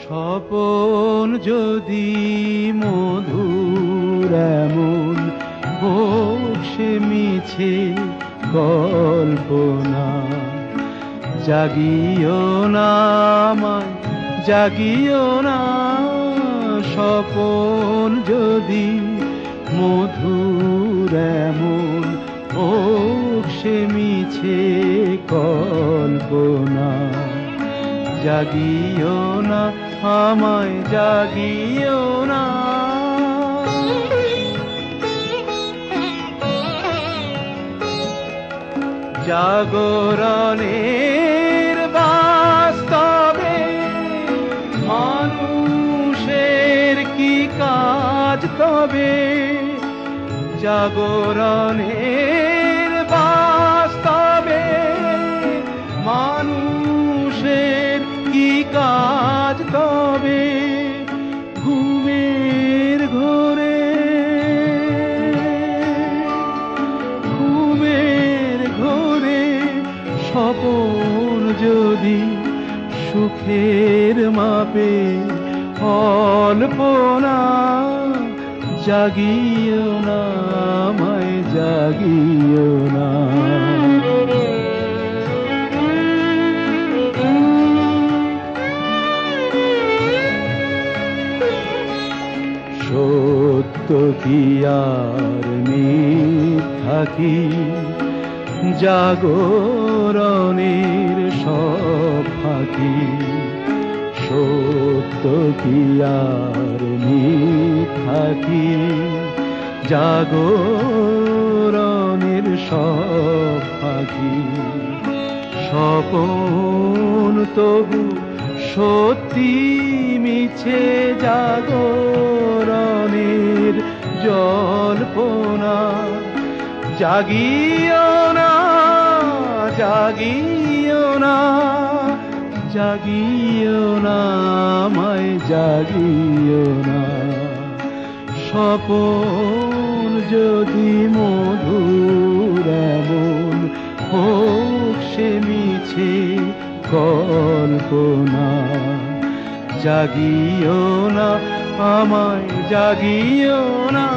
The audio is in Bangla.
স্বপন যদি মধুর এমন হোক সে মিছে কল্পনা, জাগিও না আমায় জাগিও না। স্বপন যদি মধুর এমন হোক সে মিছে কল্পনা, জাগিও না আমায় জাগিও না। জাগরণের বাস্তবে মানুষের কি কাজ তবে, জাগরণের বাস্তবে মানুষের কি কাজ তবে, ঘুমের ঘোরে ঘুমের ঘোরে স্বপন যদি সুখের মাপে কল্পনা, জাগিও না আমায় জাগিও না। সত্য কি আর মিথ্যা কি, জাগরণের সব ফাঁকি। সত্য কি আর মিথ্যা কি, জাগরণের সব ফাঁকি। স্বপন তবু সত্যি মিছে জাগরণের জল্পনা, জাগিও না জাগিও না জাগিও না আমায় জাগিও না। স্বপন যদি মধুর এমন হোক সে মিছে কল্পনা, জাগিও না আমায় জাগিও না।